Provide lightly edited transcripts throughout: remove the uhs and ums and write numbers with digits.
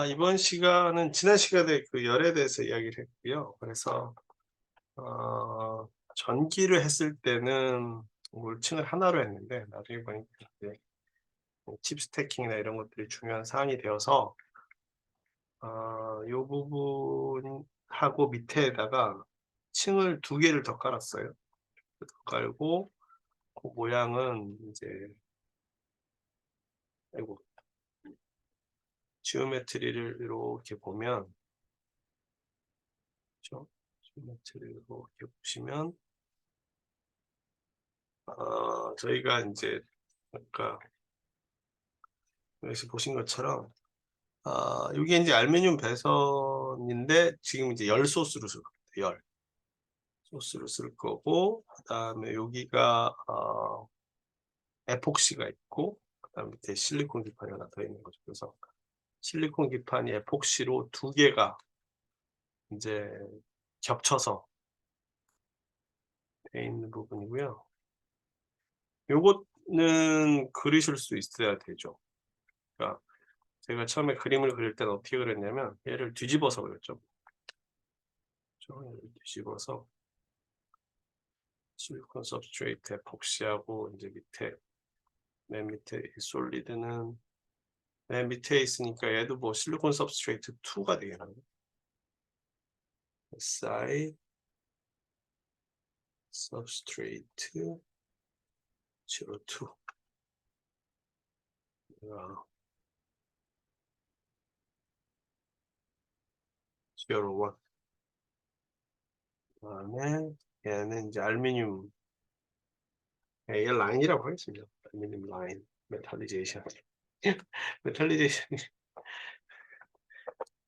이번 시간은 지난 시간에 그 열에 대해서 이야기를 했고요. 그래서 전기를 했을 때는 층을 하나로 했는데 나중에 보니까 이제 칩 스태킹이나 이런 것들이 중요한 사안이 되어서 요 부분하고 밑에다가 층을 두 개를 더 깔았어요. 더 깔고 그 모양은 이제 아이고 지오메트리를 이렇게 보면 그죠? 지오메트리를 이렇게 보시면 저희가 인제 아까 여기서 보신 것처럼 요게 인제 알루미늄 배선인데 지금 이제 열 소스로 쓸 겁니다. 열 소스로 쓸 거고, 그다음에 여기가 에폭시가 있고, 그다음 밑에 실리콘 기판이 하나 더 있는 거죠. 그래서 실리콘 기판이 에폭시로 두 개가 인제 겹쳐서 돼 있는 부분이고요. 요거는 그리실 수 있어야 되죠. 그러니까 제가 처음에 그림을 그릴 때는 어떻게 그렸냐면 얘를 뒤집어서 그렸죠. 얘를 뒤집어서 실리콘 substrate에 epoxy하고 인제 맨 밑에 이 솔리드는 맨 밑에 있으니까 얘도 뭐 실리콘 substrate 2가 되겠네요. Si substrate 02 01. 그다음에 얘는 인제 알루미늄, 얘 라인이라고 하겠습니다. 알루미늄 라인 메탈리제이션. 메탈리제이션이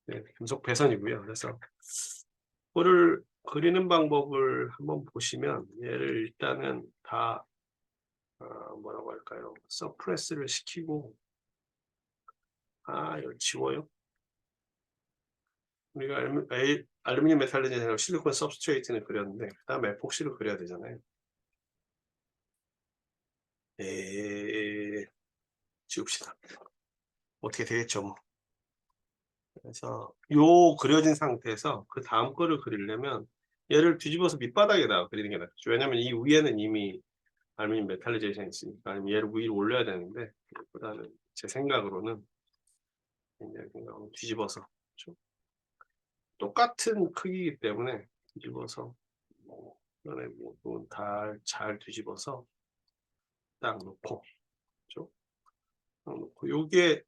네, 금속 배선이고요. 그래서 그거를 그리는 방법을 한번 보시면 얘를 일단은 다 뭐라고 할까요? 서프레스를 시키고, 이걸 지워요. 우리가 알루미늄 메탈리제하고 실리콘 सब스트레이트는 그렸는데 그다음에 에폭시를 그려야 되잖아요. 지웁시다. 어떻게 되겠죠 뭐. 그래서 요 그려진 상태에서 그다음 거를 그리려면 얘를 뒤집어서 밑바닥에다가 그리는 게 낫죠. 왜냐면 이 위에는 이미 알루미늄 메탈리제이션이 있으니까. 아니면 얘를 위로 올려야 되는데, 그보다는 제 생각으로는 그냥 뒤집어서, 좀 똑같은 크기이기 때문에 뒤집어서 뭐 이번에 뭐 잘 뒤집어서 딱 놓고, 그죠? 딱 놓고 요게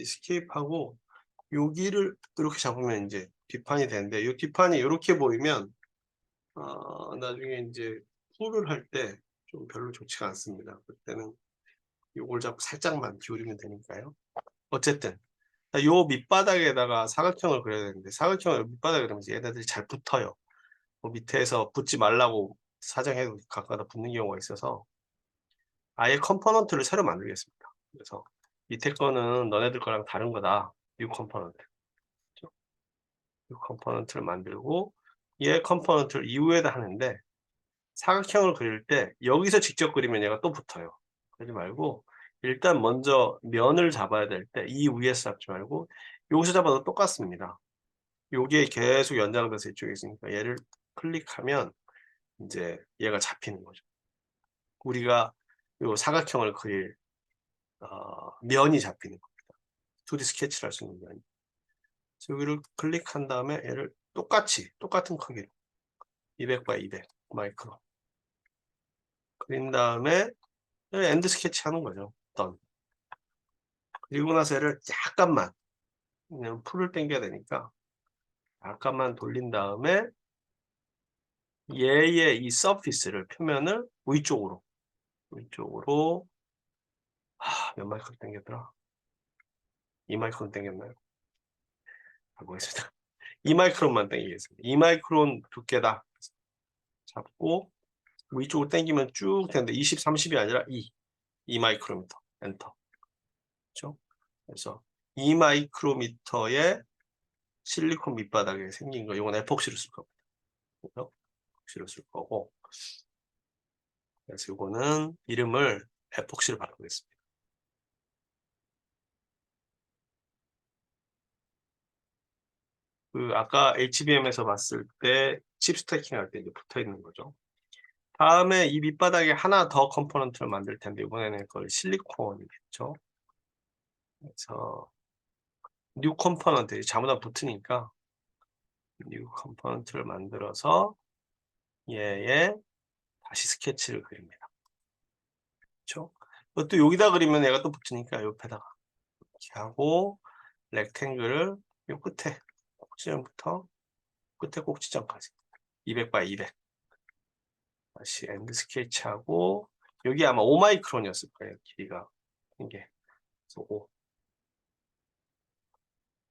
에스케이프하고 여기를 이렇게 잡으면 인제 뒷판이 되는데, 요 뒷판이 요렇게 보이면 나중에 인제 푸를 할 때 좀 별로 좋지가 않습니다. 그때는 요걸 잡고 살짝만 기울이면 되니까요. 어쨌든 요 밑바닥에다가 사각형을 그려야 되는데, 사각형을 밑바닥에 그리면 이제 얘네들이 잘 붙어요. 밑에서 붙지 말라고 사정해도 가끔가다 붙는 경우가 있어서 아예 컴포넌트를 새로 만들겠습니다. 그래서 밑에 거는 너네들 거랑 다른 거다. 이 컴포넌트. 그죠? 이 컴포넌트를 만들고 얘 컴포넌트를 이후에다 하는데, 사각형을 그릴 때 여기서 직접 그리면 얘가 또 붙어요. 그러지 말고 일단 먼저 면을 잡아야 될 때 이 위에서 잡지 말고 여기서 잡아도 똑같습니다. 요게 계속 연장돼서 이쪽에 있으니까 얘를 클릭하면 인제 얘가 잡히는 거죠. 우리가 요 사각형을 그릴 면이 잡히는 겁니다. 2D 스케치를 할 수 있는 면이. 그래서 여기를 클릭한 다음에 얘를 똑같은 크기로 200 바이 200 마이크론 그린 다음에 엔드 스케치 하는 거죠. done. 그리고 나서 얘를 약간만, 그냥 풀을 당겨야 되니까 약간만 돌린 다음에 얘의 이 서피스를, 표면을 위쪽으로 몇 마이크론 당겼더라? 2 마이크론 당겼나요? 보겠습니다. 2 마이크론만 당기겠습니다. 2 마이크론 두께다. 잡고 위쪽으로 당기면 쭉 되는데 20, 30이 아니라 2 마이크로미터 엔터. 그죠? 그래서 2 마이크로미터의 실리콘 밑바닥에 생긴 거, 요건 에폭시로 쓸 겁니다. 그죠? 에폭시로 쓸 거고, 그래서 요거는 이름을 에폭시로 바꾸겠습니다. 그 아까 HBM에서 봤을 때 칩 스태킹 할 때 이제 붙어 있는 거죠. 다음에 이 밑바닥에 하나 더 컴포넌트를 만들 텐데 이번에는 그걸 실리콘이겠죠. 그래서 뉴 컴포넌트 전부 다 붙으니까 뉴 컴포넌트를 만들어서 얘에 다시 스케치를 그립니다. 그렇죠? 또 여기다 그리면 얘가 또 붙으니까 옆에다가 이렇게 하고 렉탱글을 요 끝에 꼭지점부터 끝에 꼭지점까지 200 by 200 다시 엔드 스케치하고 여기 아마 5마이크론이었을 거예요. 길이가 이게 그래서 5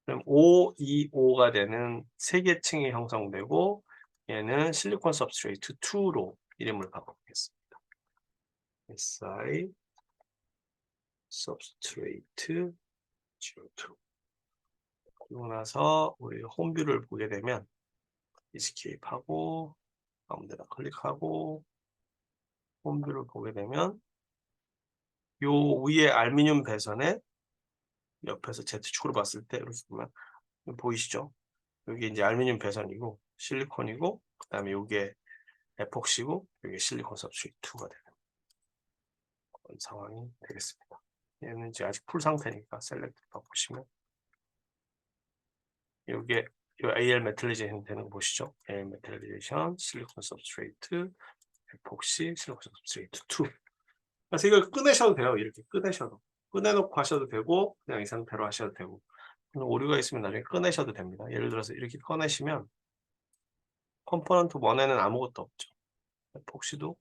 그럼 5, 2, 5가 되는 세 개 층이 형성되고 얘는 실리콘 सब스트레이트 2로 이름을 바꿔보겠습니다. SI substrate 02 그리고 나서 우리 홈뷰를 보게 되면 이스케이프하고 아무데나 클릭하고 홈뷰를 보게 되면 요 위에 알루미늄 배선에 옆에서 Z축으로 봤을 때 이렇게 보면 보이시죠? 여기 이제 알루미늄 배선이고 실리콘이고 그다음에 요게 에폭시고 여기 실리콘 सब스트레이트 2가 되는 그런 상황이 되겠습니다. 얘는 이제 아직 풀 상태니까 셀렉트 바꾸시면 요게 요 AL 메탈리제이션 되는 거 보시죠? AL 메탈리제이션 실리콘 सब스트레이트 에폭시 실리콘 सब스트레이트 2 그래서 이걸 꺼내셔도 돼요. 이렇게 꺼내셔도 꺼내놓고 하셔도 되고 그냥 이 상태로 하셔도 되고 오류가 있으면 나중에 꺼내셔도 됩니다. 예를 들어서 이렇게 꺼내시면 컴포넌트 1에는 아무것도 없죠. 에폭시도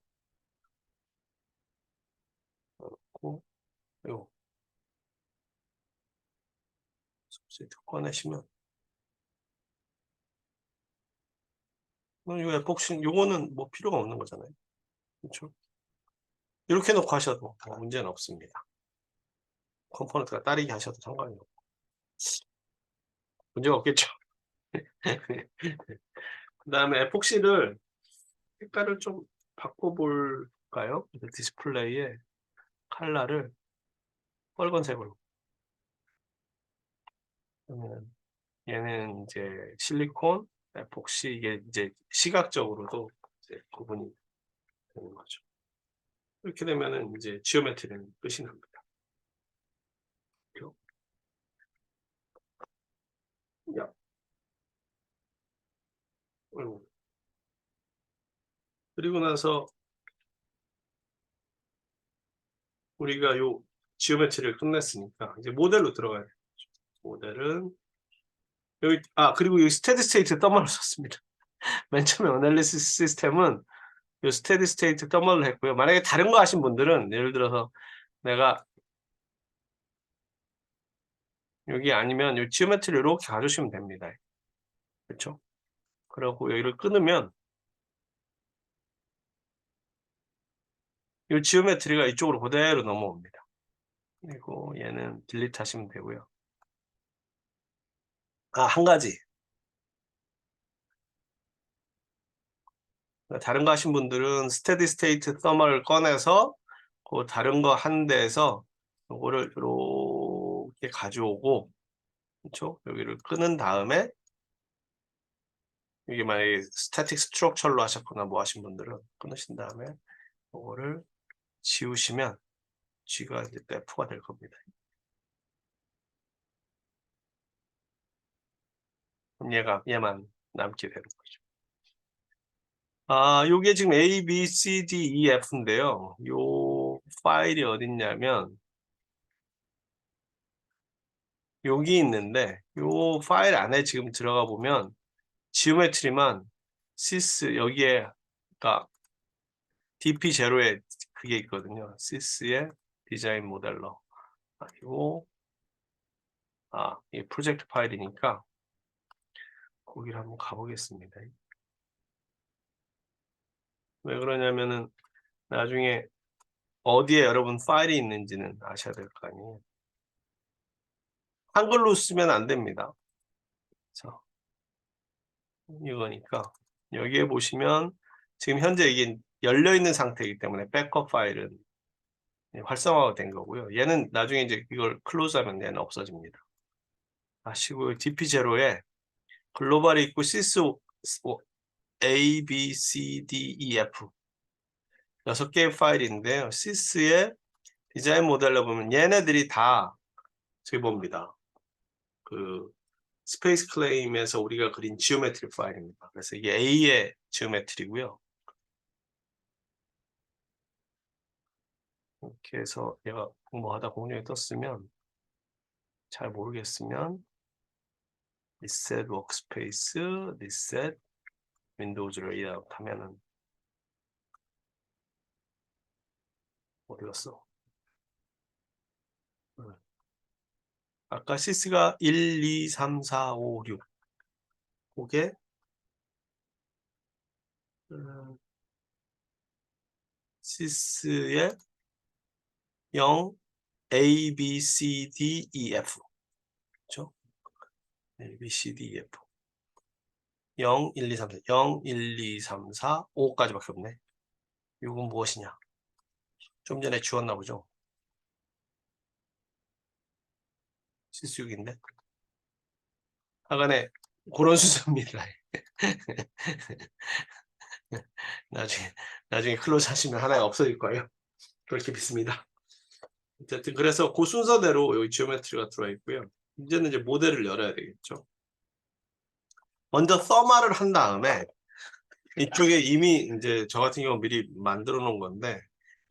넣고 요 सब스트레이트 꺼내시면 이 에폭시 요거는 뭐 필요가 없는 거잖아요. 그렇죠? 이렇게 놓고 하셔도 문제는 없습니다. 컴포넌트가 따르게 하셔도 상관이 없고 문제가 없겠죠. 그다음에 에폭시를 색깔을 좀 바꿔볼까요? 디스플레이에 컬러를 빨간색으로. 그러면 얘는 이제 실리콘, 에폭시 이게 이제 시각적으로도 이제 구분이 되는 거죠. 이렇게 되면은 이제 지오메트리는 끝이 납니다. 야, 그리고 나서 우리가 요 지오메트리를 끝냈으니까 이제 모델로 들어가야 돼요. 모델은 여기 그리고 여기 스테디 스테이트 더멀을 썼습니다. 맨 처음에 어널리시스 시스템은 요 스테디 스테이트 더멀을 했고요. 만약에 다른 거 하신 분들은 예를 들어서 내가 여기 아니면 요 지오메트리 이렇게 가주시면 됩니다. 그렇죠? 그리고 여기를 끊으면 요 지오메트리가 이쪽으로 그대로 넘어옵니다. 그리고 얘는 딜리트 하시면 되고요. 한 가지. 다른 거 하신 분들은 스테디 스테이트 서머를 꺼내서 그 다른 거 한 데에서 요거를 이렇게 가져오고 그렇죠? 여기를 끄는 다음에 이게 만약에 스태틱 스트럭처로 하셨거나 뭐 하신 분들은 끊으신 다음에 요거를 지우시면 G가 이제 F가 될 겁니다. 그럼 얘만 남게 되는 거죠. 요게 지금 A, B, C, D, E, F인데요. 요 파일이 어딨냐면 여기 있는데 요 파일 안에 지금 들어가 보면 지오메트리만 시스 여기에 그러니까 DP0에 그게 있거든요. 시스의 디자인 모델러. 그리고 이 프로젝트 파일이니까 거기를 한번 가보겠습니다. 왜 그러냐면은 나중에 어디에 여러분 파일이 있는지는 아셔야 될 거 아니에요. 한글로 쓰면 안 됩니다. 자, 이거니까 여기에 보시면 지금 현재 이게 열려 있는 상태이기 때문에 백업 파일은 활성화가 된 거고요. 얘는 나중에 이제 이걸 클로즈하면 얘는 없어집니다. 아시고 DP0에 글로벌이 있고 시스 A, B, C, D, E, F 6개의 파일인데요. 시스의 디자인 모델로 보면 얘네들이 다 저기 봅니다. 그 스페이스 클레임에서 우리가 그린 지오메트리 파일입니다. 그래서 이게 A의 지오메트리고요. 이렇게 해서 얘가 공부하다 공룡에 떴으면 잘 모르겠으면 리셋 워크스페이스, 리셋 윈도우즈 레이아웃 하면은 어디 갔어? 아까 시스가 1, 2, 3, 4, 5, 6 그게 시스의 0, A, B, C, D, E, F 그렇죠? A, B, C, D, E, F 0, 1, 2, 3, 4 0, 1, 2, 3, 4, 5까지밖에 없네. 이건 무엇이냐? 좀 전에 지웠나 보죠? 시스 6인데 하간에 그런 순서입니다. 나중에 클로즈 하시면 하나가 없어질 거예요. 그렇게 믿습니다. 어쨌든 그래서 그 순서대로 여기 지오메트리가 들어와 있고요. 이제는 이제 모델을 열어야 되겠죠. 먼저 서마를 한 다음에 이쪽에 이미 이제 저 같은 경우 미리 만들어 놓은 건데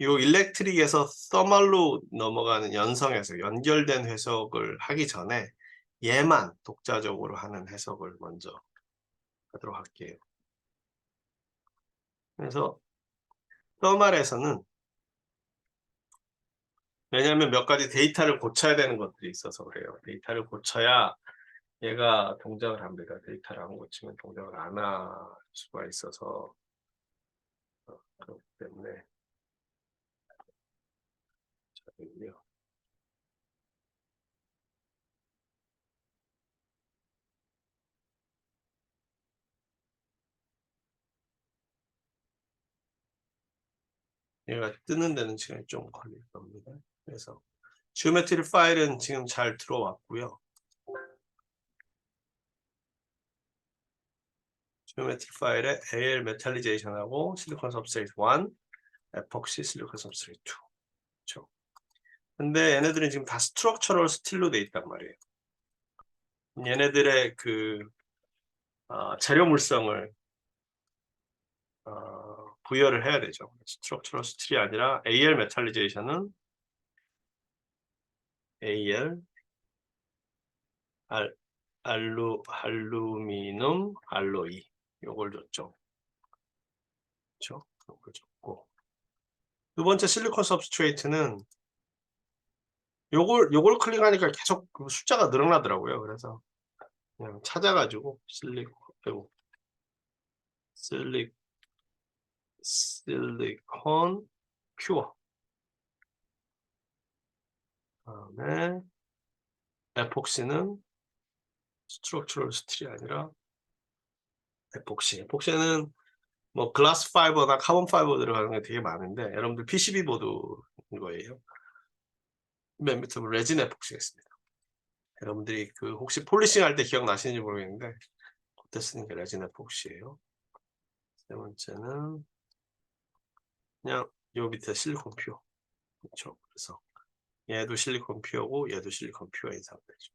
이 일렉트릭에서 서말로 넘어가는 연성해석, 연결된 해석을 하기 전에 얘만 독자적으로 하는 해석을 먼저 하도록 할게요. 그래서 서말에서는 왜냐하면 몇 가지 데이터를 고쳐야 되는 것들이 있어서 그래요. 데이터를 고쳐야 얘가 동작을 합니다. 데이터를 안 고치면 동작을 안 할 수가 있어서 그렇기 때문에 자요. 얘가 뜨는 데는 시간이 좀 걸릴 겁니다. 그래서 지오메트리 파일은 지금 잘 들어왔고요. 지오메트리 파일에 AL 메탈리제이션하고 실리콘 सब스트레이트 1, 에폭시 실리콘 सब스트레이트 2. 그렇죠? 근데 얘네들은 지금 다 스트럭처럴 스틸로 돼 있단 말이에요. 얘네들의 그 재료 물성을 부여를 해야 되죠. 스트럭처럴 스틸이 아니라 AL 메탈리제이션은 AL 알루미늄 알로이 요걸 줬죠. 그렇죠? 요걸 줬고 두 번째 실리콘 सब스트레이트는 요걸 클릭하니까 계속 그 숫자가 늘어나더라고요. 그래서 그냥 찾아가지고 실리콘 퓨어 다음에 에폭시는 스트럭처럴 스틸이 아니라 에폭시는 뭐 글라스 파이버나 카본 파이버 들어가는 게 되게 많은데 여러분들 PCB 보드인 거예요. 맨 밑에 레진 에폭시가 있습니다. 여러분들이 그 혹시 폴리싱 할 때 기억나시는지 모르겠는데 그때 쓰는 게 레진 에폭시예요. 세 번째는 그냥 요 밑에 실리콘 퓨어 그렇죠. 그래서 얘도 실리콘 퓨어고 얘도 실리콘 퓨어인 상태죠.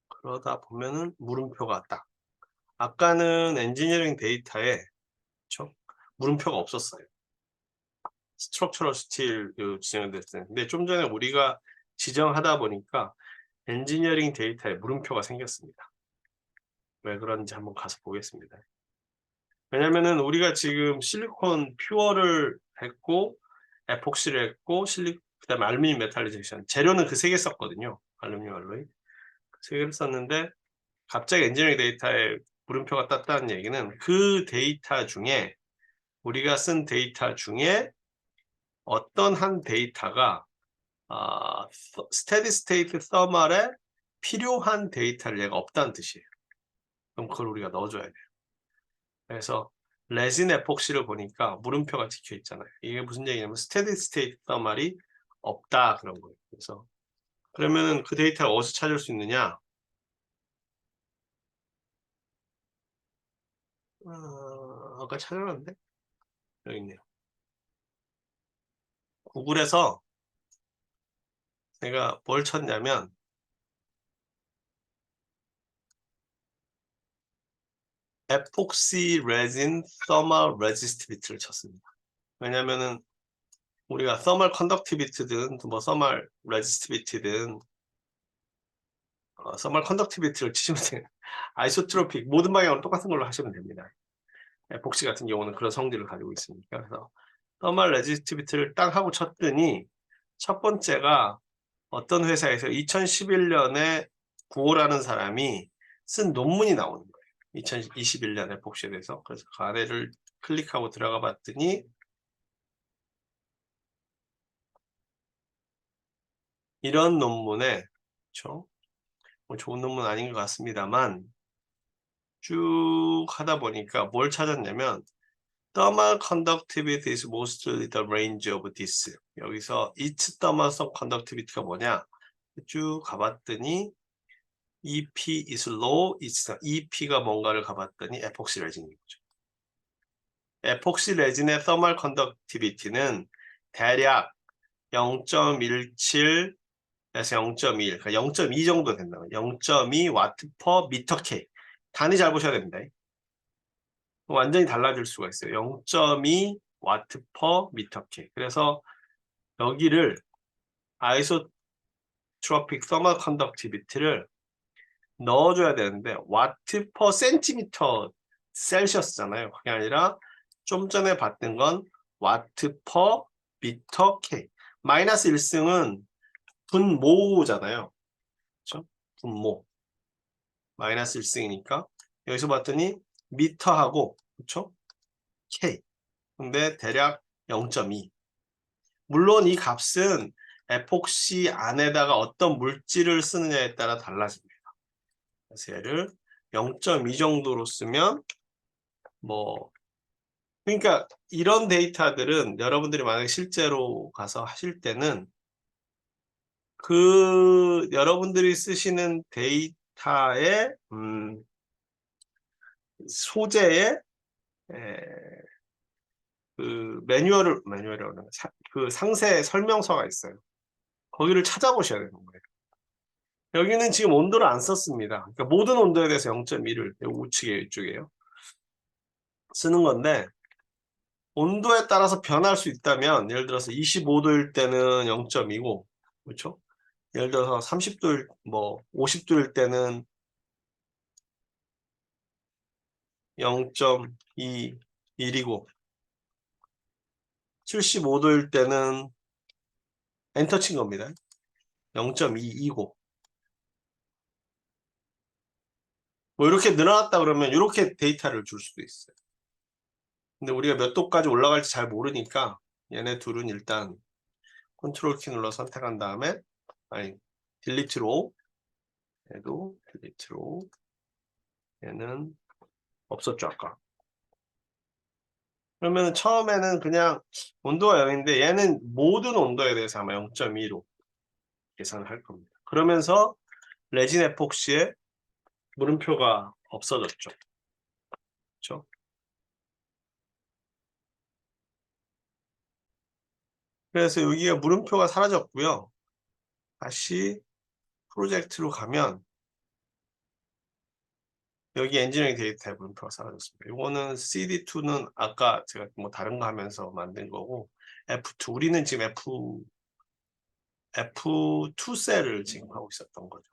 그러다 보면은 물음표가 딱 아까는 엔지니어링 데이터에 그렇죠? 물음표가 없었어요. 스트럭처럴 스틸 지정됐어요. 근데 좀 전에 우리가 지정하다 보니까 엔지니어링 데이터에 물음표가 생겼습니다. 왜 그런지 한번 가서 보겠습니다. 왜냐면은 우리가 지금 실리콘 퓨어를 했고 에폭시를 했고 그다음에 알루미늄 메탈리제이션 재료는 그 세 개 썼거든요. 알루미늄 알로이 그 세 개를 썼는데 갑자기 엔지니어링 데이터에 물음표가 떴다는 얘기는 그 데이터 중에 우리가 쓴 데이터 중에 어떤 한 데이터가 스테디 스테이트 서멀에 필요한 데이터를 얘가 없다는 뜻이에요. 그럼 그걸 우리가 넣어줘야 돼요. 그래서 레진 에폭시를 보니까 물음표가 찍혀 있잖아요. 이게 무슨 얘기냐면 스테디 스테이트 서멀이 없다 그런 거예요. 그래서 그러면은 그 데이터를 어디서 찾을 수 있느냐? 아까 찾아놨는데? 여기 있네요. 구글에서 내가 뭘 쳤냐면 에폭시 레진 서멀 레지스티비티를 쳤습니다. 왜냐면은 우리가 서멀 컨덕티비티든 뭐 서멀 레지스티비티든 서멀 컨덕티비티를 치시면 돼요. 아이소트로픽 모든 방향으로 똑같은 걸로 하시면 됩니다. 에폭시 같은 경우는 그런 성질을 가지고 있으니까. 그래서 서멀 레지스티비티를 딱 하고 쳤더니 첫 번째가 어떤 회사에서 2011년에 구호라는 사람이 쓴 논문이 나오는 거예요. 2021년 에폭시에 대해서. 그래서 그 아래를 클릭하고 들어가 봤더니 이런 논문에, 그렇죠? 뭐 좋은 논문 아닌 것 같습니다만 쭉 하다 보니까 뭘 찾았냐면 thermal conductivity is mostly the range of this. 여기서 its thermal conductivity가 뭐냐? 쭉 가봤더니 EP is low, EP가 뭔가를 가봤더니 에폭시 레진인 거죠. 에폭시 레진의 thermal conductivity는 대략 0.17에서 0.1, 그러니까 0.2 정도 된다. 0.2 와트 퍼 미터 K. 단위 잘 보셔야 됩니다. 완전히 달라질 수가 있어요. 0.2 와트 퍼 미터 K. 그래서 여기를 아이소트로픽 서멀 컨덕티비티를 넣어줘야 되는데 와트 퍼 센티미터 셀시어스잖아요. 그게 아니라 좀 전에 봤던 건 와트 퍼 미터 K. 마이너스 1승은 분모잖아요. 그렇죠? 분모. 마이너스 1승이니까 여기서 봤더니 미터하고 그렇죠? K. 근데 대략 0.2. 물론 이 값은 에폭시 안에다가 어떤 물질을 쓰느냐에 따라 달라집니다. 그래서 얘를 0.2 정도로 쓰면 뭐 그러니까 이런 데이터들은 여러분들이 만약에 실제로 가서 하실 때는 그 여러분들이 쓰시는 데이터의 소재의 그 매뉴얼이라고 그 상세 설명서가 있어요. 거기를 찾아보셔야 되는 거예요. 여기는 지금 온도를 안 썼습니다. 그러니까 모든 온도에 대해서 0.1을 우측에 이쪽에요. 쓰는 건데 온도에 따라서 변할 수 있다면 예를 들어서 25도일 때는 0.2고 그렇죠? 예를 들어서 30도일 뭐 50도일 때는 0.21이고 75도일 때는 엔터 친 겁니다. 0.22고 뭐 이렇게 늘어났다 그러면 이렇게 데이터를 줄 수도 있어요. 근데 우리가 몇 도까지 올라갈지 잘 모르니까 얘네 둘은 일단 컨트롤 키 눌러 선택한 다음에 딜리트로 얘도 딜리트로 얘는 없었죠 아까. 그러면 처음에는 그냥 온도가 0인데 얘는 모든 온도에 대해서 아마 0.2로 계산을 할 겁니다. 그러면서 레진 에폭시에 물음표가 없어졌죠. 그렇죠? 그래서 여기가 물음표가 사라졌고요. 다시 프로젝트로 가면 여기 엔지니어링 데이터의 물음표가 사라졌습니다. 이거는 CD2는 아까 제가 뭐 다른 거 하면서 만든 거고 F2 우리는 지금 F2 셀을 지금 하고 있었던 거죠.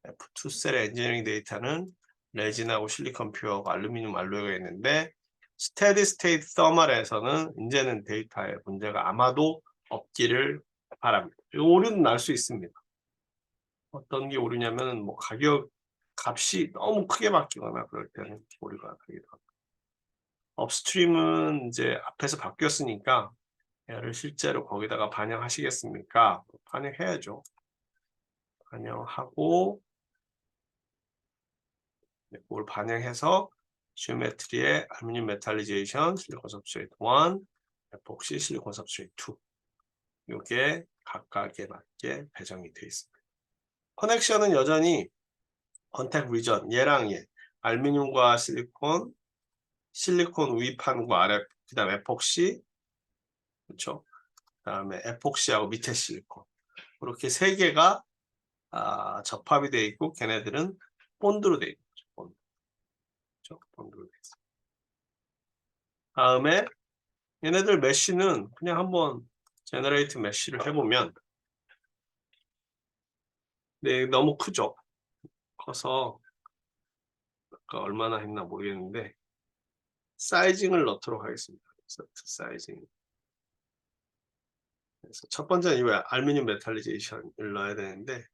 F2 셀의 엔지니어링 데이터는 레진하고 실리콘 퓨어하고 알루미늄 알로이가 있는데 스테디 스테이트 서멀에서는 이제는 데이터에 문제가 아마도 없기를 바랍니다. 오류는 날 수 있습니다. 어떤 게 오류냐면 뭐 가격 값이 너무 크게 바뀌거나 그럴 때는 오류가 나기도 합니다. 업스트림은 이제 앞에서 바뀌었으니까 얘를 실제로 거기다가 반영하시겠습니까? 반영해야죠. 반영하고 그걸 반영해서 지오메트리의 알루미늄 메탈리제이션, 실리콘 सब스트레이트 1, 에폭시 실리콘 सब스트레이트 2 요게 각각에 맞게 배정이 되어 있습니다. 커넥션은 여전히 컨택 리전, 얘랑 얘, 알루미늄과 실리콘, 실리콘 위판과 아래, 그 다음에 에폭시, 그렇죠? 그 다음에 에폭시하고 밑에 실리콘. 이렇게 세 개가 접합이 되어 있고, 걔네들은 본드로 되어 있죠. 본드. 그렇죠? 본드로 되어 있어요. 다음에 얘네들 메쉬는 그냥 한번 제너레이트 메쉬를 해보면, 네, 너무 크죠? 커서 아까 얼마나 했나 모르겠는데 사이징을 넣도록 하겠습니다. 사이징. 그래서 첫 번째는 이 알루미늄 메탈리제이션을 넣어야 되는데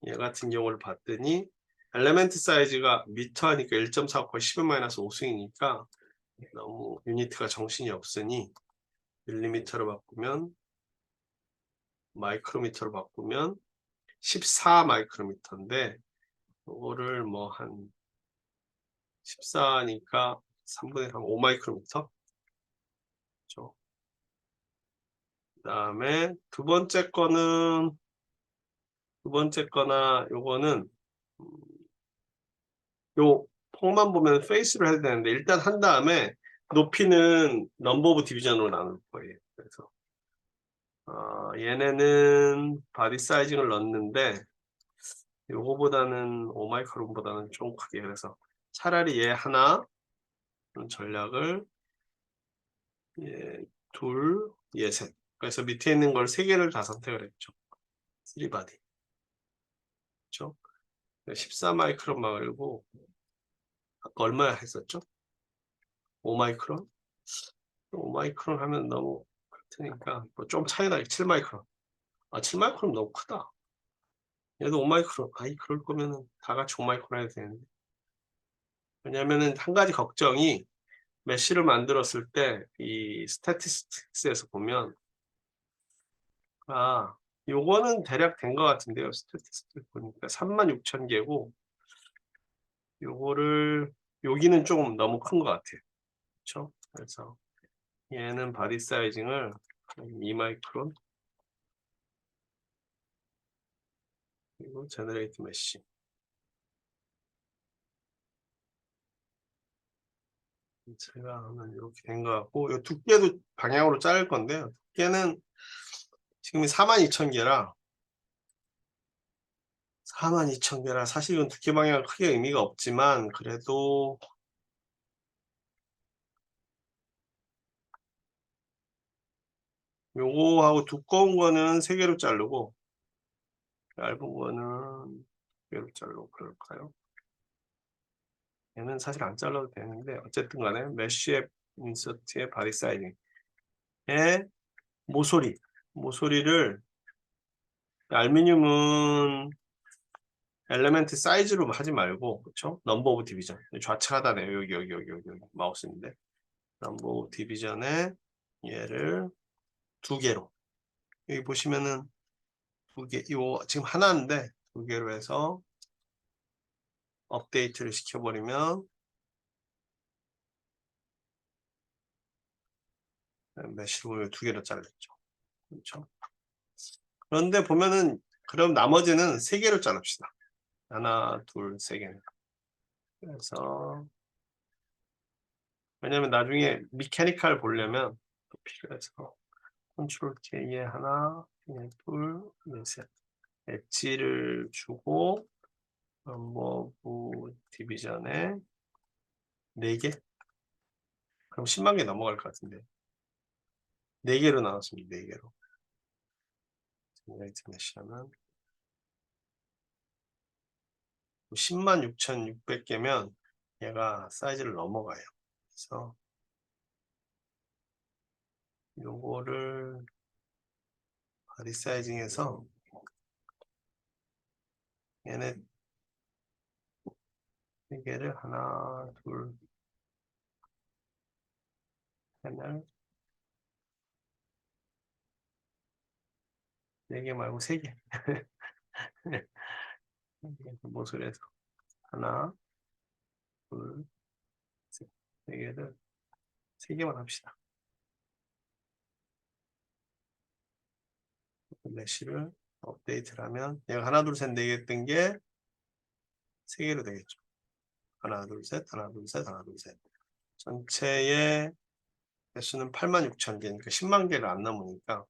얘 같은 경우를 봤더니 엘레멘트 사이즈가 미터니까 1.4 거의 10-5승이니까 너무 유니트가 정신이 없으니 밀리미터로 바꾸면 마이크로미터로 바꾸면 14 마이크로미터인데 이거를 뭐 한 14니까 3분의 3, 5 마이크로미터. 그렇죠? 그 다음에 두 번째 거나 요거는 요 폭만 보면 페이스를 해야 되는데 일단 한 다음에 높이는 넘버 오브 디비전으로 나눌 거예요. 그래서 얘네는 바디 사이징을 넣는데 요거보다는 오마이크론보다는 좀 크게, 그래서 차라리 얘 하나 전략을 얘 둘, 얘 셋. 그래서 밑에 있는 걸 세 개를 다 선택을 했죠. 3바디. 그렇죠? 14 마이크론 말고 아까 얼마 했었죠? 5 마이크론? 5 마이크론 하면 너무 크니까 뭐 좀 차이 나게 7 마이크론. 7 마이크론 너무 크다. 얘도 5 마이크론. 그럴 거면은 다 같이 5 마이크론 해야 되는데. 왜냐면은 한 가지 걱정이 메쉬를 만들었을 때 이 스태티스틱스에서 보면 요거는 대략 된 것 같은데요. 스태티스틱 보니까 36,000개고 요거를 여기는 조금 너무 큰 것 같아요. 그렇죠? 그래서 얘는 바디 사이징을 2 마이크론 그리고 제너레이트 메쉬 제가 하면 이렇게 된 것 같고 요 두께도 방향으로 자를 건데요. 두께는 지금 42,000개라 42,000개라 사실 이건 두께 방향은 크게 의미가 없지만 그래도 요거하고 두꺼운 거는 3개로 자르고 얇은 거는 2개로 자르고 그럴까요? 얘는 사실 안 잘라도 되는데 어쨌든 간에 메쉬 인서트의 바디 사이징에 모서리를 알루미늄은 엘레멘트 사이즈로 하지 말고 그렇죠? 넘버 오브 디비전 좌측 하단에 여기 마우스인데 넘버 오브 디비전에 얘를 2개로 여기 보시면은 2개 요 지금 하나인데 2개로 해서 업데이트를 시켜버리면 메쉬를 2개로 잘랐죠. 그렇죠? 그런데 보면은 그럼 나머지는 3개로 자릅시다. 하나, 둘, 3개는. 그래서 왜냐면 나중에 미케니컬 보려면 또 필요해서 컨트롤 K에 하나, 둘, 셋 엣지를 주고 넘버브 디비전에 4개? 그럼 10만 개 넘어갈 것 같은데 4개로 나왔습니다. 4개로 제너레이트 메시하면 106,600개면 얘가 사이즈를 넘어가요. 그래서 요거를 바디 사이징해서 얘네 3개를 하나, 둘, 셋, 4개 말고 3개. 모서리에서 하나, 둘, 셋, 4개를 3개만 합시다. 메시를 업데이트를 하면 얘가 하나 둘 셋 네 개 했던 게 3개로 되겠죠. 하나 둘 셋 하나 둘 셋 하나 둘 셋. 전체의 개수는 86,000개니까 10만 개를 안 넘으니까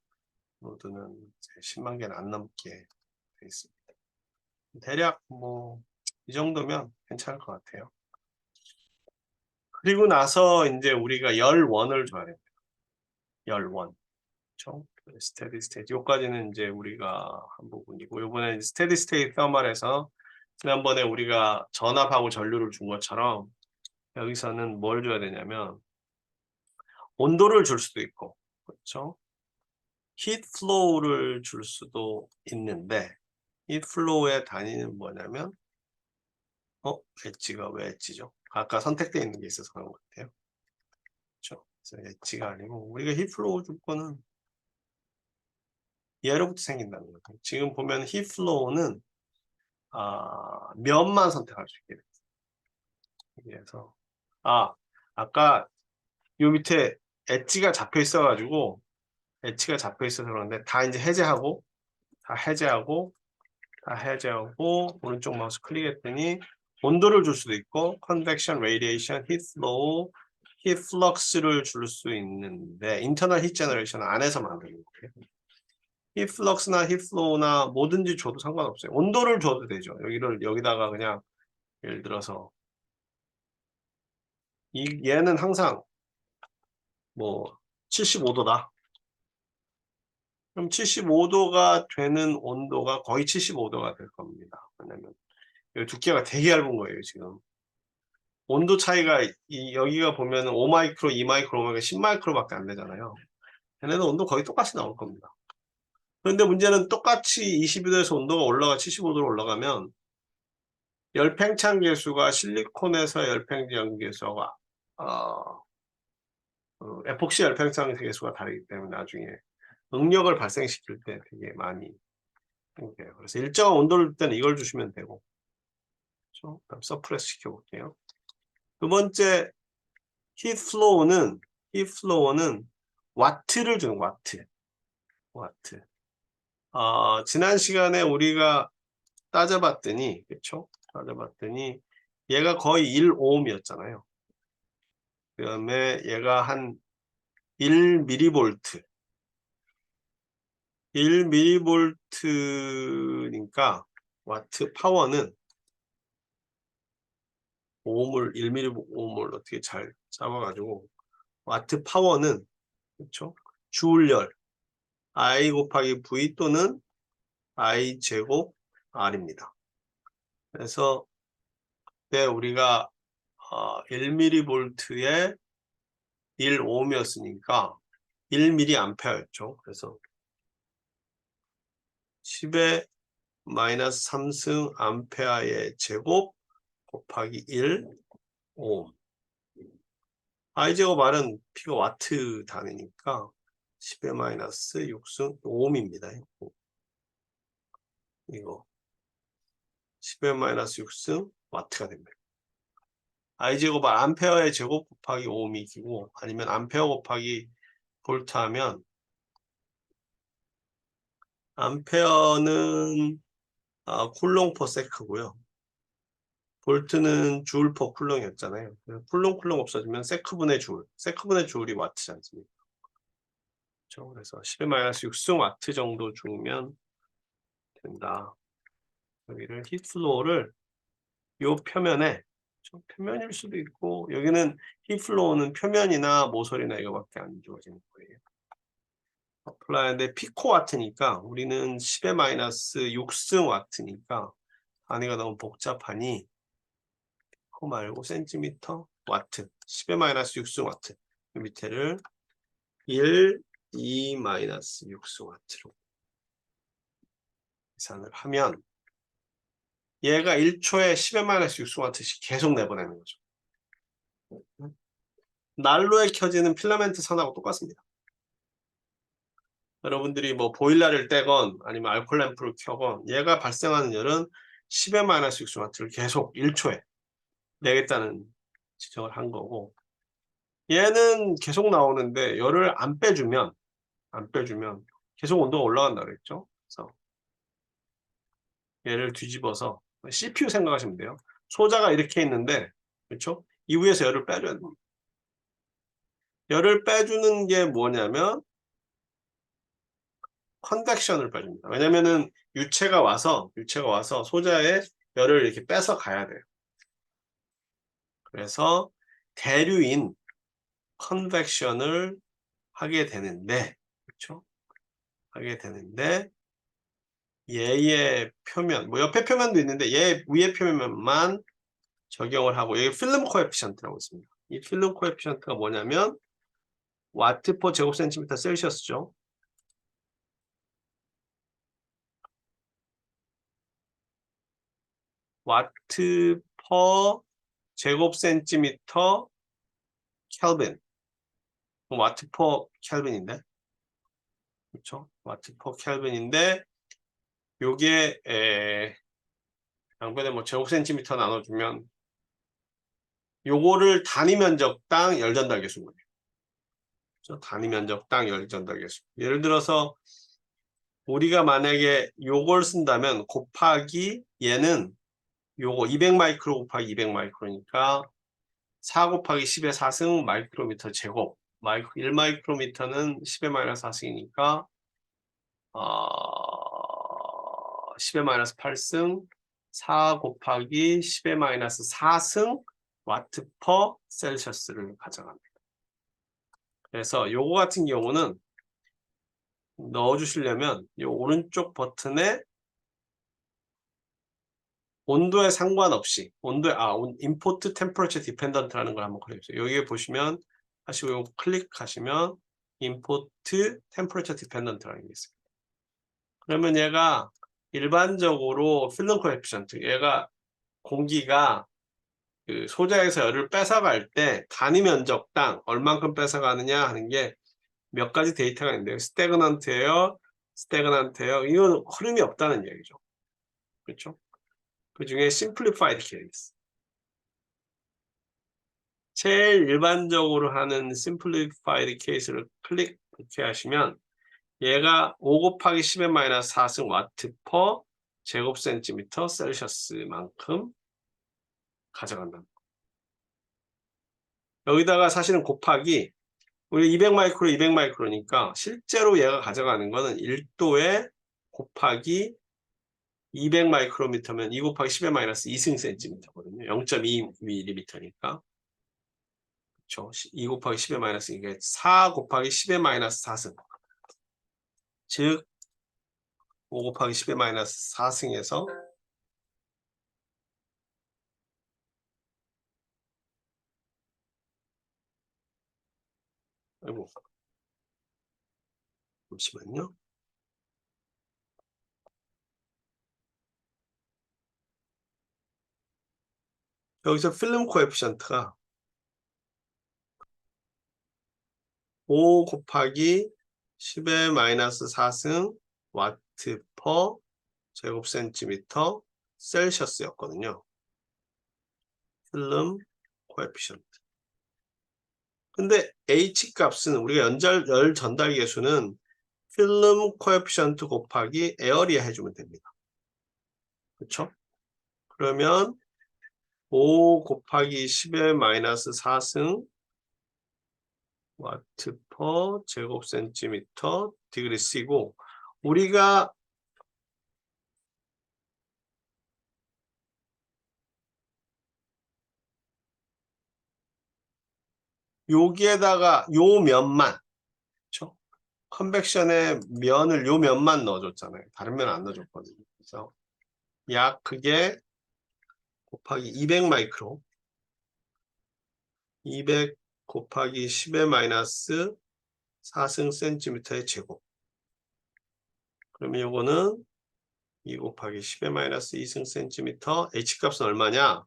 모두는 10만 개는 안 넘게 되어 있습니다. 대략 뭐 이 정도면 괜찮을 것 같아요. 그리고 나서 이제 우리가 열원을 줘야 됩니다. 열원. 그렇죠? 스테디 스테이트. 요까지는 이제 우리가 한 부분이고, 요번에 스테디 스테이트 서멀에서 지난번에 우리가 전압하고 전류를 준 것처럼 여기서는 뭘 줘야 되냐면 온도를 줄 수도 있고, 그렇죠? 히트 플로우를 줄 수도 있는데, 히트 플로우의 단위는 뭐냐면 엣지가 왜 엣지죠? 아까 선택되어 있는 게 있어서 그런 것 같아요. 그렇죠? 그래서 엣지가 아니고 우리가 히트 플로우 줄 거는 얘로부터 생긴다는 거죠. 지금 보면 히트 플로우는 면만 선택할 수 있게 돼요. 그래서 아까 요 밑에 엣지가 잡혀 있어가지고 엣지가 잡혀 있어서 그런데 다 이제 해제하고 오른쪽 마우스 클릭했더니 온도를 줄 수도 있고 convection, radiation, heat flow, heat flux를 줄 수 있는데 internal heat generation 안에서 만드는 거예요. heat flux나 heat flow나 뭐든지 줘도 상관없어요. 온도를 줘도 되죠. 여기다가 그냥 예를 들어서 얘는 항상 뭐 75도다. 그럼 75도가 되는 온도가 거의 75도가 될 겁니다. 왜냐면 여기 두께가 되게 얇은 거예요, 지금. 온도 차이가 여기가 보면 5마이크로, 2마이크로, 10마이크로밖에 안 되잖아요. 얘네는 온도 거의 똑같이 나올 겁니다. 그런데 문제는 똑같이 22도에서 온도가 올라가 75도로 올라가면 열팽창 계수가 실리콘에서 열팽창 계수가 에폭시 열팽창 계수가 다르기 때문에 나중에 응력을 발생시킬 때 되게 많이 생겨요. 그래서 일정한 온도를 줄 때는 이걸 주시면 되고, 그렇죠? 그다음 서프레스 시켜볼게요. 두 번째 히트 플로우는 와트를 주는 와트. 지난 시간에 우리가 따져봤더니, 그렇죠? 따져봤더니 얘가 거의 1오음이었잖아요. 그 다음에 얘가 한 1mV 1mV니까 와트 파워는 1mV 어떻게 잘 잡아가지고 와트 파워는 그렇죠? 주울열 I 곱하기 V 또는 I 제곱 R입니다. 그래서 그때 우리가 1mV에 1ohm이었으니까 1mA였죠. 그래서 10의 마이너스 3승 암페어의 제곱 곱하기 1오hm. I 제곱 R은 P가 와트 단위니까 10의 마이너스 6승 ohm입니다. 이거 10의 마이너스 6승 와트가 됩니다. I 제곱 암페어의 제곱 곱하기 ohm이고 아니면 암페어 곱하기 볼트 하면 암페어는 쿨롱 퍼 세크고요. 볼트는 주울 퍼 쿨롱이었잖아요. 쿨롱 없어지면 세크분의 줄이 와트지 않습니까? 그렇죠? 그래서 10의 마이너스 6승 와트 정도 주면 된다. 여기를 히트플로우를 요 표면에 표면일 수도 있고 여기는 히트플로우는 표면이나 모서리나 이거밖에 안 주어지는 거예요. 어플라이인데 피코와트니까 우리는 10의 마이너스 6승 와트니까 단위가 너무 복잡하니 피코 말고 센티미터 와트 10의 마이너스 6승 와트 밑에를 1, 2 마이너스 6승 와트로 계산을 하면 얘가 1초에 10의 마이너스 6승 와트씩 계속 내보내는 거죠. 난로에 켜지는 필라멘트 선하고 똑같습니다. 여러분들이 뭐 보일러를 떼건 아니면 알코올 램프를 켜건 얘가 발생하는 열은 10의 마이너스 6승와트를 계속 1초에 내겠다는 지적을 한 거고 얘는 계속 나오는데 열을 안 빼주면 계속 온도가 올라간다 그랬죠. 그래서 얘를 뒤집어서 CPU 생각하시면 돼요. 소자가 이렇게 있는데, 그렇죠? 이 위에서 열을 빼줘야 됩니다. 열을 빼주는 게 뭐냐면 컨벡션을 빼줍니다. 왜냐면은 유체가 와서 소자의 열을 이렇게 뺏어 가야 돼요. 그래서 대류인 컨벡션을 하게 되는데, 그렇죠? 하게 되는데 얘의 표면, 뭐 옆에 표면도 있는데 얘 위의 표면만 적용을 하고 여기 필름 코에피션트라고 있습니다. 이 필름 코에피션트가 뭐냐면 와트 퍼 제곱센티미터 셀시어스죠. 와트 퍼 제곱센티미터 켈빈. 와트 퍼 켈빈인데, 그렇죠? 와트 퍼 켈빈인데 요게 양변에 뭐 제곱센티미터 나눠주면 요거를 단위 면적당 열 전달 계수인 거예요. 그렇죠? 단위 면적당 열 전달 계수. 예를 들어서 우리가 만약에 요걸 쓴다면 곱하기 얘는 요거 200 마이크로 곱하기 200 마이크로니까 4 곱하기 10의 4승 마이크로미터 제곱. 1 마이크로미터는 10의 마이너스 4승이니까 10의 마이너스 8승 4 곱하기 10의 마이너스 4승 와트 퍼 셀시어스를 가져갑니다. 그래서 요거 같은 경우는 넣어주시려면 이 오른쪽 버튼에 온도에 상관없이 임포트 템퍼러처 디펜던트라는 걸 한번 그려주세요. 여기에 보시면 하시고 이거 클릭하시면 임포트 템퍼러처 디펜던트라는 게 있습니다. 그러면 얘가 일반적으로 필름 코에피션트, 얘가 공기가 그 소자에서 열을 뺏어갈 때 단위 면적당 얼만큼 뺏어가느냐 하는 게 몇 가지 데이터가 있는데요. 스태그넌트예요, 이건 흐름이 없다는 얘기죠. 그렇죠? 그 중에 simplified case. 제일 일반적으로 하는 simplified case를 이렇게 하시면 얘가 5 곱하기 10의 마이너스 4승 와트 퍼 제곱센티미터 셀시어스만큼 가져간다. 여기다가 사실은 곱하기 우리 200 마이크로 200 마이크로니까 실제로 얘가 가져가는 거는 1도에 곱하기 200 마이크로미터면 2 곱하기 10의 마이너스 2승 센티미터거든요. 0.2mm니까. 그렇죠. 2 곱하기 10의 마이너스 이게 4 곱하기 10의 마이너스 4승. 즉 5 곱하기 10의 마이너스 4승에서 아이고 잠시만요. 여기서 필름 코에피션트가 5 곱하기 10의 마이너스 4승 와트 퍼 제곱센티미터 셀시어스였거든요. 필름 코에피션트. 근데 H 값은 우리가 열 전달 계수는 필름 코에피션트 곱하기 에어리아 해주면 됩니다. 그렇죠? 그러면 5 곱하기 10의 마이너스 4승 와트 퍼 제곱센티미터 디그리 C고 우리가 여기에다가 요 면만, 그렇죠? 컨벡션의 면을 요 면만 넣어줬잖아요. 다른 면 안 넣어줬거든요. 그래서 약 그게 곱하기 200 마이크로 200 곱하기 10의 마이너스 4승 센티미터의 제곱. 그러면 요거는 2 곱하기 10의 마이너스 2승 센티미터 H값은 얼마냐?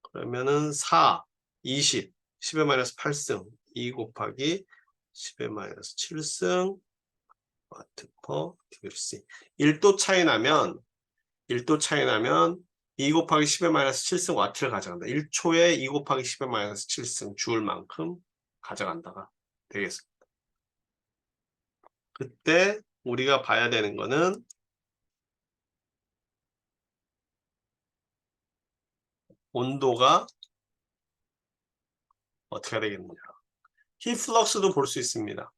그러면은 4, 20, 10의 마이너스 8승 2 곱하기 10의 마이너스 7승 와트 퍼 디그리 C. 1도 차이 나면 2 곱하기 10의 마이너스 7승 와트를 가져간다. 1초에 2 곱하기 10의 마이너스 7승 주울만큼 가져간다가 되겠습니다. 그때 우리가 봐야 되는 거는 온도가 어떻게 되겠느냐. 히플럭스도 볼 수 있습니다.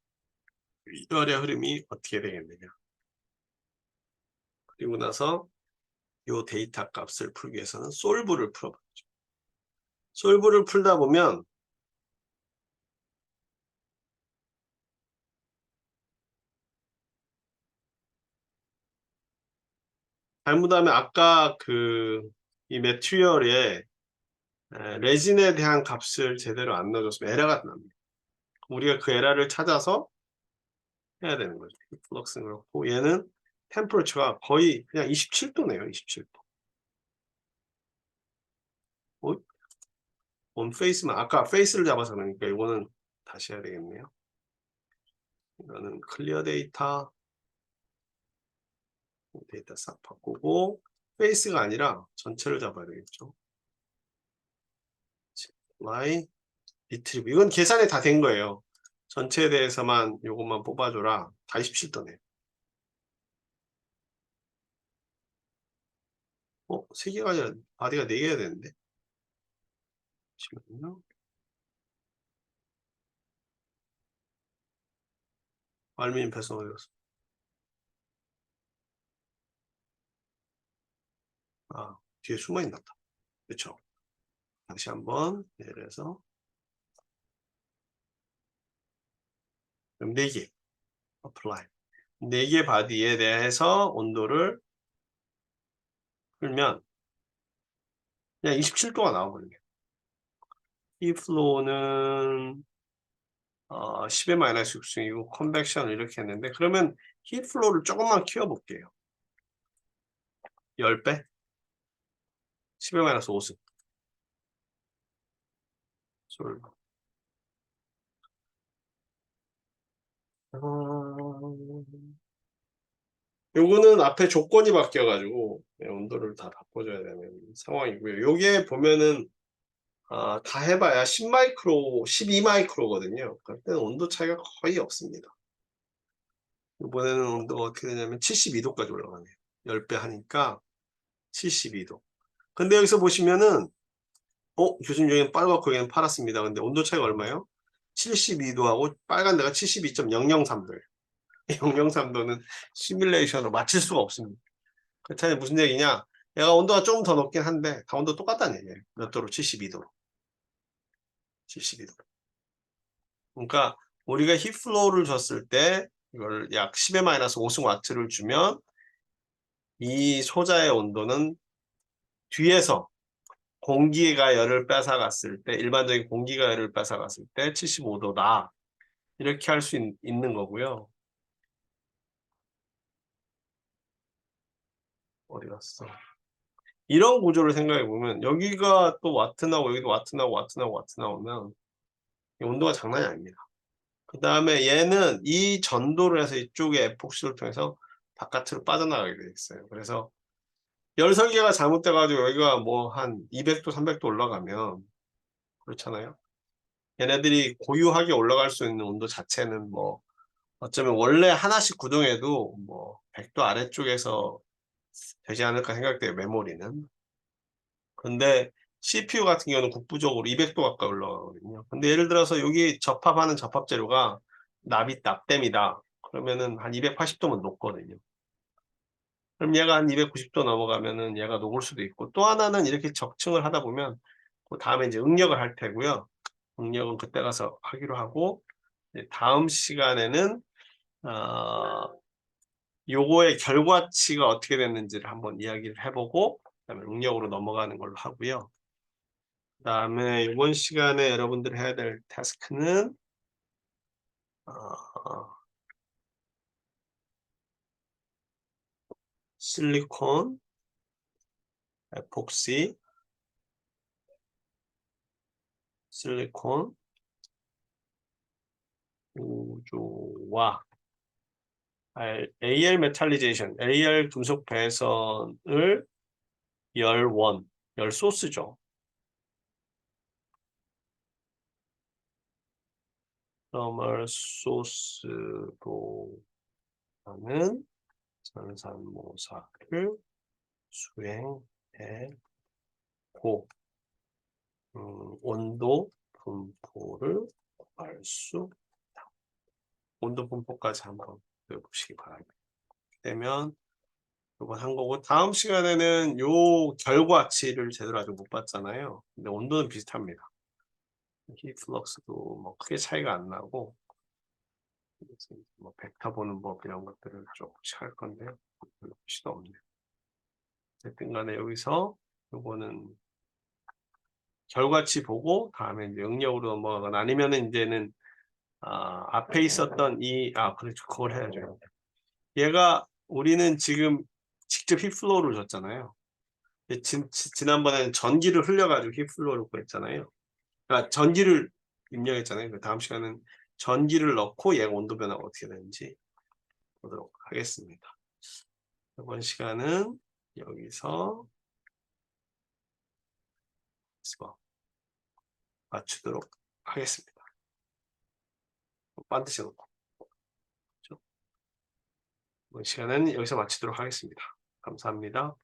열의 흐름이 어떻게 되겠느냐. 그리고 나서 이 데이터 값을 풀기 위해서는 솔브를 풀어봤죠. 솔브를 풀다 보면 잘못하면 아까 이 매트리얼에 레진에 대한 값을 제대로 안 넣어줬으면 에러가 납니다. 우리가 그 에러를 찾아서 해야 되는 거죠. 플럭스는 그렇고 얘는 템퍼러처가 거의 그냥 27도네요. 27도. 온 페이스만 아까 페이스를 잡아서 그러니까 이거는 다시 해야 되겠네요. 이거는 클리어 데이터 싹 바꾸고 페이스가 아니라 전체를 잡아야 되겠죠. y 리트리브 이건 계산이 다 된 거예요. 전체에 대해서만 요것만 뽑아줘라. 다 27도네. 3개가 아니라 바디가 4개야 되는데. 잠시만요. 알루미늄 패스 어디 갔어? 아, 뒤에 숨어 있나 보다. 그렇죠. 다시 한번 내려서 그럼 4개 apply 4개 바디에 대해서 온도를 풀면 그냥 27도가 나오거든요. 이 플로우는 10의 마이너스 6승이고 컨벡션을 이렇게 했는데 그러면 히 플로우를 조금만 키워볼게요. 10배 10의 마이너스 5승 요거는 앞에 조건이 바뀌어가지고 온도를 다 바꿔줘야 되는 상황이고요. 요게 보면은 다 해봐야 10마이크로, 12마이크로거든요. 그때는 온도 차이가 거의 없습니다. 이번에는 온도가 어떻게 되냐면 72도까지 올라가네요. 10배 하니까 72도. 근데 여기서 보시면은 교수님 여기는 빨갛고 여기는 파랗습니다. 근데 온도 차이가 얼마예요? 72도하고 빨간 데가 72.003도예요. 003도는 시뮬레이션으로 맞출 수가 없습니다. 그 차이 무슨 얘기냐? 얘가 온도가 조금 더 높긴 한데 다 온도 똑같다는 얘기예요. 몇 도로? 72도로. 72도. 그러니까 우리가 힙플로우를 줬을 때 이걸 약 10의 마이너스 5승와트를 주면 이 소자의 온도는 뒤에서 공기가 열을 뺏어갔을 때 일반적인 공기가 열을 뺏어갔을 때 75도다. 이렇게 할 수 있는 거고요. 어디 갔어? 이런 구조를 생각해 보면 여기가 또 와트 나오고 여기도 와트 나오고 와트 나오고 와트 나오면 온도가 장난이 아닙니다. 그 다음에 얘는 이 전도를 해서 이쪽에 에폭시를 통해서 바깥으로 빠져나가게 돼 있어요. 그래서 열 설계가 잘못돼 가지고 여기가 뭐 한 200도 300도 올라가면 그렇잖아요. 얘네들이 고유하게 올라갈 수 있는 온도 자체는 뭐 어쩌면 원래 하나씩 구동해도 뭐 100도 아래쪽에서 되지 않을까 생각돼요. 메모리는. 근데 CPU 같은 경우는 국부적으로 200도 가까이 올라가거든요. 근데 예를 들어서 여기 접합하는 접합 재료가 납땜이다. 그러면은 한 280도면 녹거든요. 그럼 얘가 한 290도 넘어가면은 얘가 녹을 수도 있고 또 하나는 이렇게 적층을 하다 보면 그 다음에 이제 응력을 할 테고요. 응력은 그때 가서 하기로 하고 다음 시간에는 요거의 결과치가 어떻게 됐는지를 한번 이야기를 해보고 그다음에 응력으로 넘어가는 걸로 하고요. 그다음에 이번 시간에 여러분들이 해야 될 태스크는 실리콘, 에폭시, 실리콘 구조와 AL 메탈리제이션, AL 금속 배선을 열원, 열 소스죠. 터멀 소스로 나는 전산모사를 수행해 고 온도 분포를 구할 수 있다. 온도 분포까지 한번 배워보시기 바랍니다. 되면 이건 한 거고, 다음 시간에는 요 결과치를 제대로 아직 못 봤잖아요. 근데 온도는 비슷합니다. 히트플럭스도 뭐 크게 차이가 안 나고, 뭐 벡터 보는 법 이런 것들을 조금씩 할 건데요. 별로 필요도 없네요. 어쨌든 간에 여기서 요거는 결과치 보고 다음에 이제 영역으로 넘어가거나 아니면은 이제는 앞에 있었던 그렇죠. 그걸 해야죠. 얘가 우리는 지금 직접 힙플로우를 줬잖아요. 지난번에는 전기를 흘려가지고 힙플로우를 구했잖아요. 그러니까 전기를 입력했잖아요. 그 다음 시간은 전기를 넣고 얘가 온도 변화가 어떻게 되는지 보도록 하겠습니다. 이번 시간은 여기서 마치도록 하겠습니다. 반드시 놓고. 이번 시간은 여기서 마치도록 하겠습니다. 감사합니다.